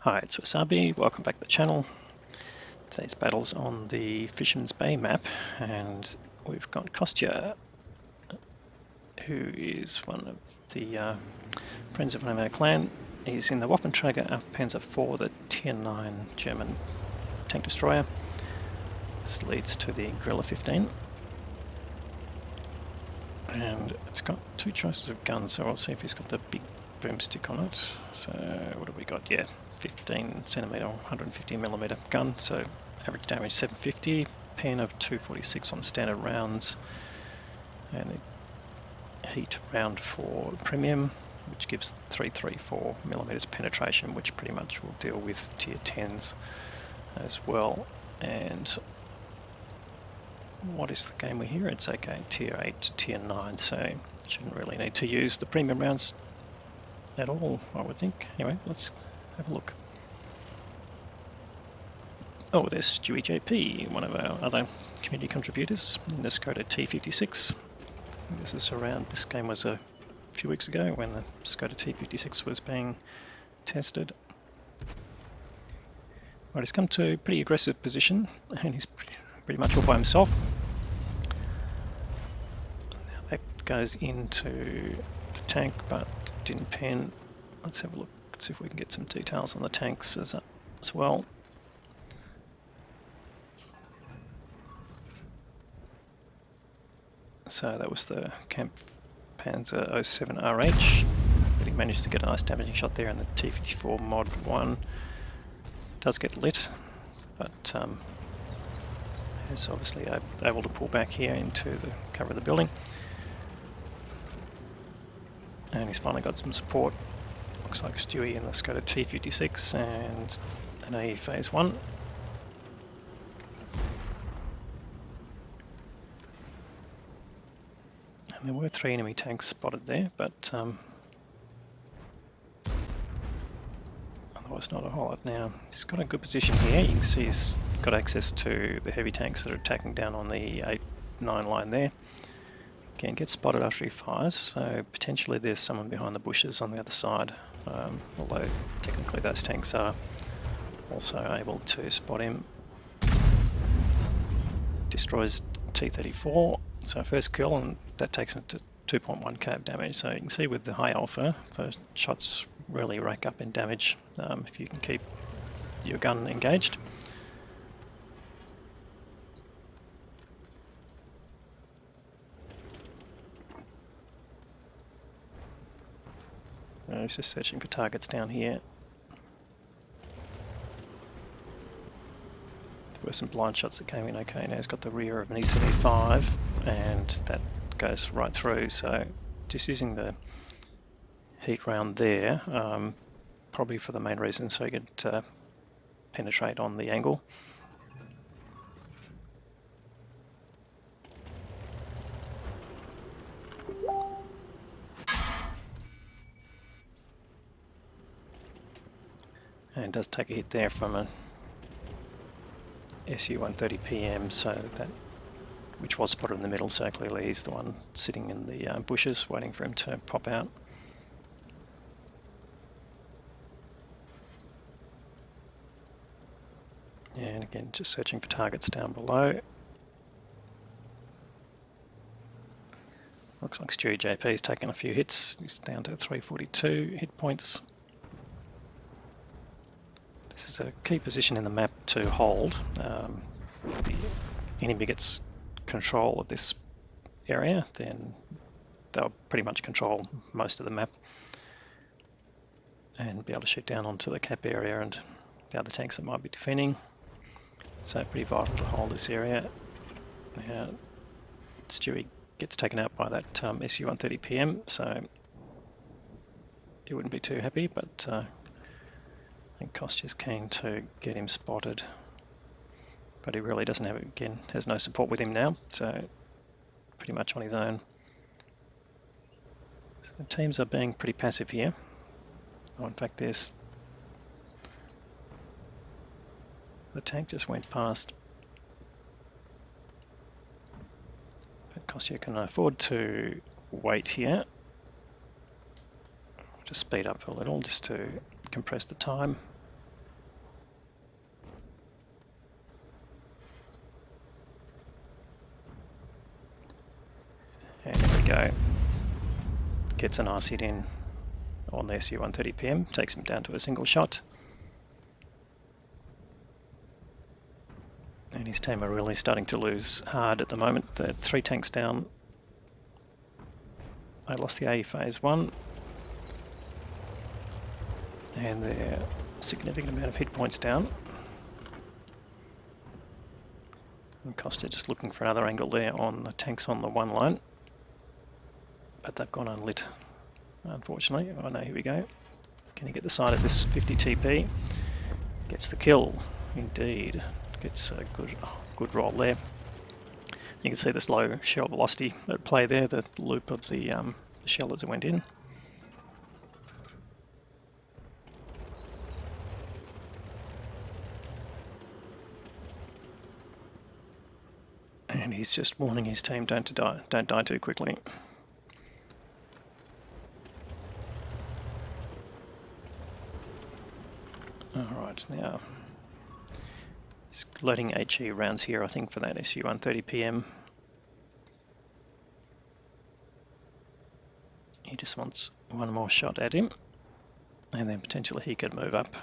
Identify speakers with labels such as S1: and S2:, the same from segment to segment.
S1: Hi, it's Wasabi. Welcome back to the channel. Today's battle's on the Fisherman's Bay map, and we've got Kostya, who is one of the friends of our clan. He's in the Waffenträger Panzer IV, the Tier 9 German tank destroyer. This leads to the Guerilla 15. And it's got two choices of guns, so we'll see if he's got the big boomstick on it. So what have we got? Yeah, 15cm, 150mm gun, so average damage 750, pen of 246 on standard rounds, and a heat round for premium, which gives 334mm penetration, which pretty much will deal with tier 10s as well. And what is the game we hear? It's okay, tier 8 to tier 9, so shouldn't really need to use the premium rounds at all, I would think. Anyway, let's have a look. Oh, there's Stewie JP, one of our other community contributors in the Skoda T56. This game was a few weeks ago when the Skoda T56 was being tested. Right, he's come to a pretty aggressive position, and he's pretty much all by himself. Now that goes into the tank, but didn't pen. Let's have a look, see if we can get some details on the tanks as well. So that was the Camp Panzer 07 RH, but he managed to get a nice damaging shot there, and the T54 Mod 1 does get lit, but is obviously able to pull back here into the cover of the building. And he's finally got some support. Looks like Stewie in the Skoda T56 and an AE Phase 1. And there were 3 enemy tanks spotted there, but otherwise not a whole lot now. He's got a good position here. You can see he's got access to the heavy tanks that are attacking down on the 8-9 line there. Again, gets spotted after he fires, so potentially there's someone behind the bushes on the other side, although technically those tanks are also able to spot him. Destroys T-34, so first kill, and that takes him to 2.1k of damage. So you can see with the high alpha, those shots really rack up in damage if you can keep your gun engaged. He's just searching for targets down here. There were some blind shots that came in okay. Now he's got the rear of an E75, and that goes right through. So just using the heat round there, probably for the main reason, so you could penetrate on the angle. And does take a hit there from a Su-130 PM, so that, which was spotted in the middle, so clearly he's the one sitting in the bushes waiting for him to pop out. And again, just searching for targets down below. Looks like Stewie JP's taken a few hits. He's down to 342 hit points. This is a key position in the map to hold. If the enemy gets control of this area, then they'll pretty much control most of the map and be able to shoot down onto the cap area and the other tanks that might be defending. So pretty vital to hold this area. Now, Stewie gets taken out by that Su-130 PM, so he wouldn't be too happy, but I think Kostya's keen to get him spotted. But he really doesn't have it, again, has no support with him now, so pretty much on his own. So the teams are being pretty passive here. Oh, in fact, there's the tank just went past. But Kostya can afford to wait here. I'll just speed up a little just to compress the time. gets a nice hit in on the Su-130 PM, takes him down to a single shot. And his team are really starting to lose hard at the moment. They're 3 tanks down. They lost the AE phase 1. And they're a significant amount of hit points down. And Kostya just looking for another angle there on the tanks on the 1 line. But they've gone unlit, unfortunately. Oh no, here we go. Can he get the side of this 50 TP? Gets the kill, indeed. Gets a good roll there. You can see this low shell velocity at play there, the loop of the shell as it went in. And he's just warning his team don't die too quickly. Alright, now he's loading HE rounds here, I think, for that Su-130 PM. He just wants one more shot at him, and then potentially he could move up.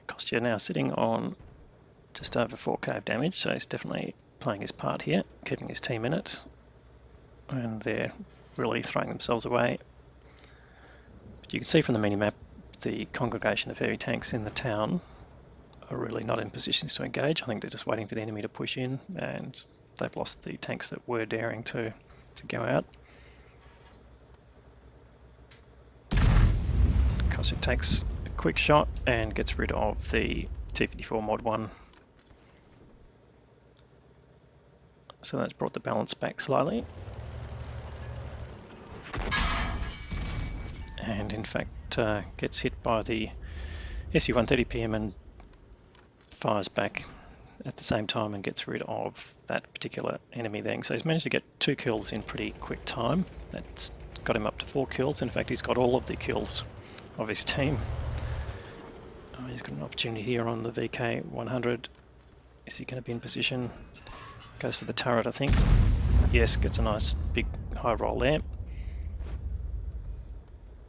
S1: Kostya now sitting on just over 4k of damage, so he's definitely playing his part here, keeping his team in it, and they're really throwing themselves away. But you can see from the mini-map the congregation of heavy tanks in the town are really not in positions to engage. I think they're just waiting for the enemy to push in, and they've lost the tanks that were daring to go out. Kostya takes a quick shot and gets rid of the T-54 Mod 1. So that's brought the balance back slightly. And in fact gets hit by the Su-130 PM and fires back at the same time and gets rid of that particular enemy thing. So he's managed to get 2 kills in pretty quick time. That's got him up to 4 kills. In fact, he's got all of the kills of his team. Oh, he's got an opportunity here on the VK 100. Is he going to be in position? Goes for the turret, I think. Yes, gets a nice big high roll there.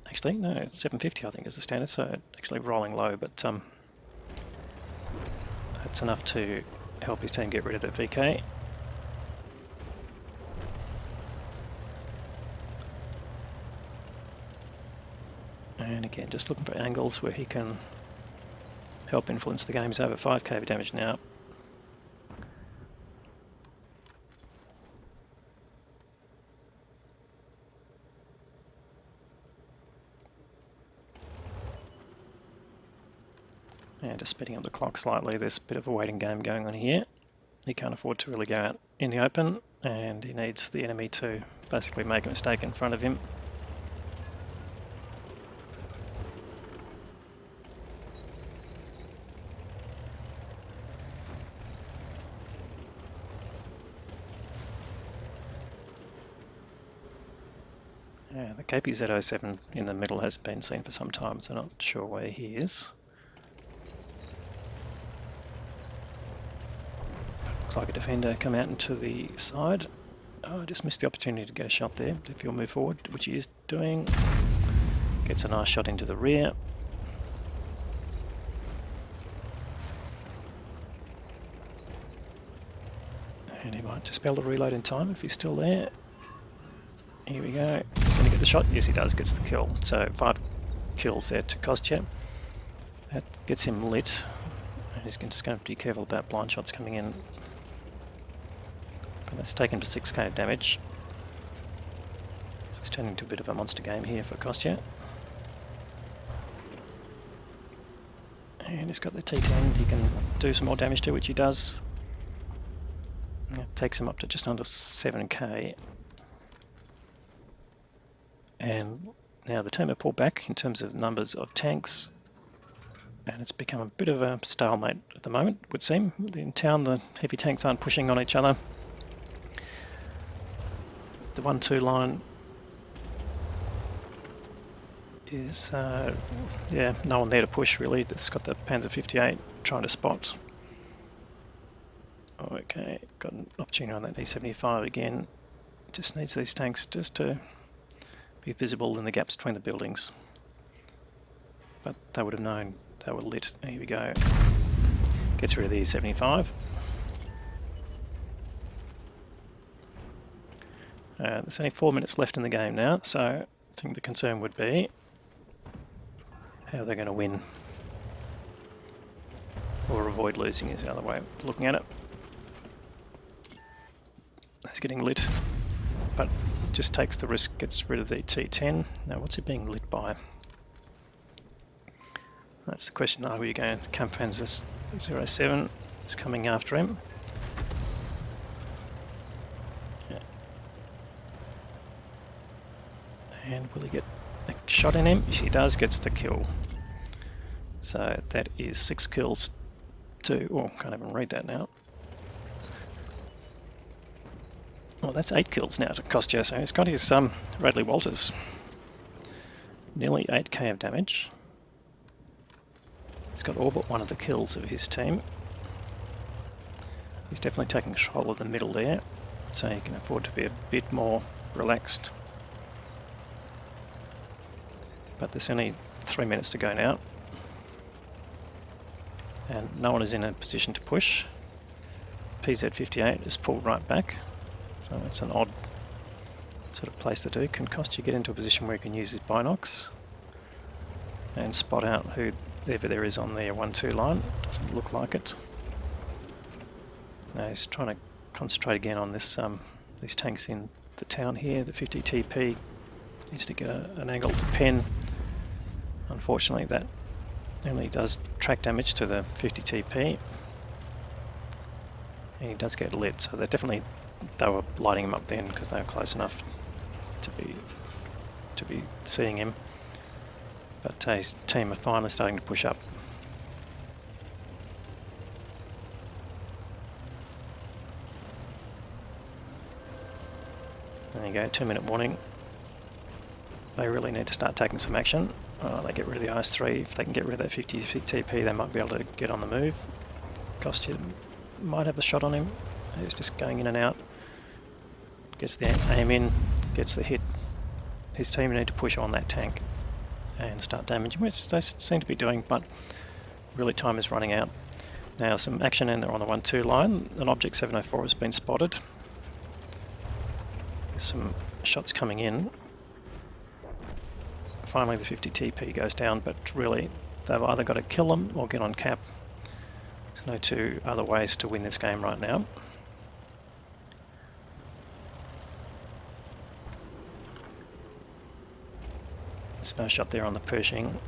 S1: Actually, no, it's 750 I think is the standard, so actually rolling low, but that's enough to help his team get rid of that VK. And again, just looking for angles where he can help influence the game. He's over 5k of damage now. And just speeding up the clock slightly, there's a bit of a waiting game going on here. He can't afford to really go out in the open, and he needs the enemy to basically make a mistake in front of him. Yeah, the KPZ-07 in the middle has been seen for some time, so not sure where he is. Looks like a defender come out into the side. Oh, I just missed the opportunity to get a shot there. If he'll move forward, which he is doing. Gets a nice shot into the rear. And he might just be able to reload in time if he's still there. Here we go. He's going to get the shot. Yes, he does. Gets the kill. So 5 kills there to Kostya. That gets him lit. And he's just going to have to be careful about blind shots coming in. But that's taken to 6k of damage. So it's turning into a bit of a monster game here for Kostya. And he's got the T10 he can do some more damage to, which he does. That takes him up to just under 7k. And now the team are pulled back in terms of numbers of tanks. And it's become a bit of a stalemate at the moment, it would seem. In town, the heavy tanks aren't pushing on each other. The 1-2 line is, yeah, no one there to push really. It's got the Panzer 58 trying to spot. Okay, got an opportunity on that E75 again. Just needs these tanks just to be visible in the gaps between the buildings. But they would have known they were lit. Here we go. Gets rid of the E75. There's only 4 minutes left in the game now, so I think the concern would be how they're going to win. Or avoid losing is the other way of looking at it. It's getting lit, but just takes the risk, gets rid of the T10. Now what's it being lit by? That's the question. Are we going? Kampfpanzer 07 is coming after him. Yeah. And will he get a shot in him? He does, gets the kill. So that is 6 kills to, oh, can't even read that now. Well, that's 8 kills now to Kostya, so he's got his Radley Walters. Nearly 8k of damage. He's got all but one of the kills of his team. He's definitely taking control of the middle there, so he can afford to be a bit more relaxed. But there's only 3 minutes to go now. And no one is in a position to push. PZ58 is pulled right back. So it's an odd sort of place to do. Can Kostya get into a position where he can use his binocs and spot out whoever there is on the 1-2 line? Doesn't look like it. Now he's trying to concentrate again on this these tanks in the town here. The 50 TP needs to get an angled pen. Unfortunately, that only does track damage to the 50 TP, and he does get lit. So they were lighting him up then because they were close enough to be seeing him. But his team are finally starting to push up. There you go, 2-minute warning. They really need to start taking some action. They get rid of the IS-3. If they can get rid of that 50 TP, they might be able to get on the move. Kostya might have a shot on him. He's just going in and out. Gets the aim in, gets the hit. His team need to push on that tank and start damaging, which they seem to be doing, but really time is running out. Now some action in there on the 1-2 line. An Object 704 has been spotted. There's some shots coming in. Finally the 50 TP goes down, but really they've either got to kill them or get on cap. There's no two other ways to win this game right now. There's no shot there on the Pershing.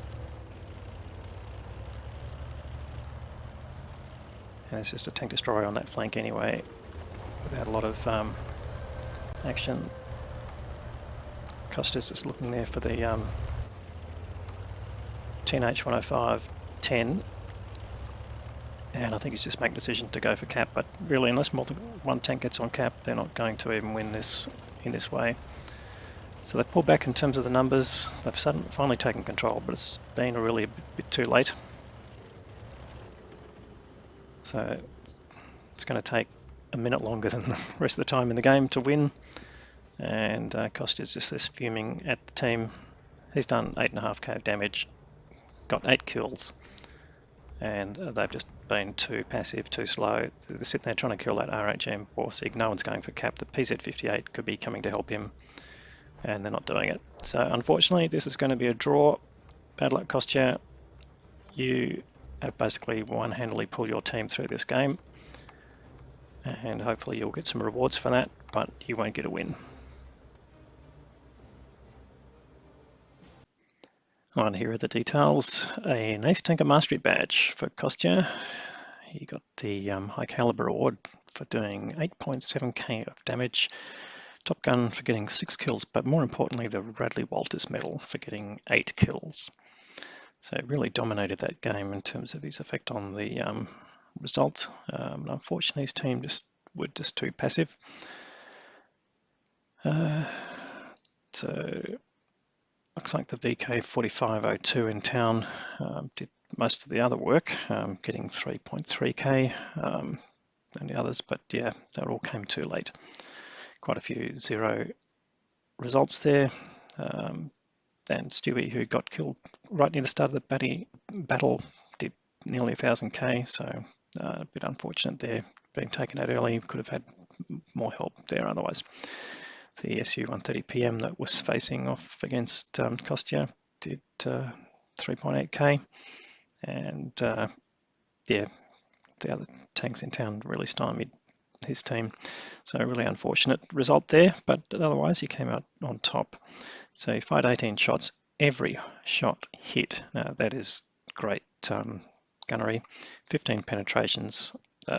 S1: And it's just a tank destroyer on that flank anyway, without a lot of action. Kostya's just looking there for the 10H105-10, and I think he's just making a decision to go for cap, but really unless more than one tank gets on cap, they're not going to even win this in this way. So they pull back in terms of the numbers. They've finally taken control, but it's been really a bit too late. So it's going to take a minute longer than the rest of the time in the game to win. And Kostya's just this fuming at the team. He's done 8.5k damage, got 8 kills, and they've just been too passive, too slow. They're sitting there trying to kill that RHM Borsig. No one's going for cap. The PZ58 could be coming to help him, and they're not doing it. So unfortunately, this is going to be a draw. Bad luck, Kostya. You have basically one-handedly pulled your team through this game, and hopefully you'll get some rewards for that, but you won't get a win. On here are the details. An Ace Tanker Mastery Badge for Kostya. He got the High Caliber Award for doing 8.7k of damage. Top Gun for getting 6 kills, but more importantly the Radley Walters Medal for getting 8 kills. So really dominated that game in terms of his effect on the result. Unfortunately, his team were just too passive. So looks like the BK4502 in town did most of the other work, getting 3.3k and the others, but yeah, that all came too late. Quite a few 0 results there. And Stewie, who got killed right near the start of the battle, did nearly 1000k, so a bit unfortunate there. Being taken out early, could have had more help there otherwise. The SU-130 PM that was facing off against Kostya did 3.8k, and yeah, the other tanks in town really stymied his team. So really unfortunate result there, but otherwise he came out on top. So he fired 18 shots, every shot hit. Now that is great gunnery. 15 penetrations.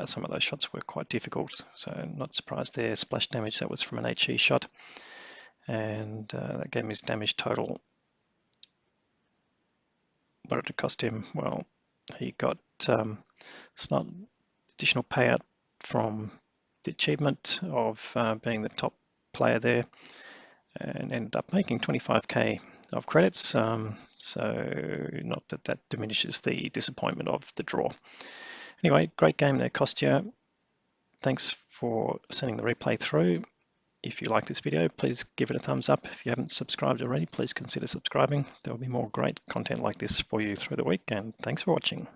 S1: Some of those shots were quite difficult, so not surprised there. Splash damage, that was from an HE shot, and that gave him his damage total. What did it cost him? Well, he got some additional payout from the achievement of being the top player there, and ended up making 25k of credits. So not that diminishes the disappointment of the draw. Anyway, great game there, Kostya. Thanks for sending the replay through. If you like this video, please give it a thumbs up. If you haven't subscribed already, please consider subscribing. There will be more great content like this for you through the week, and thanks for watching.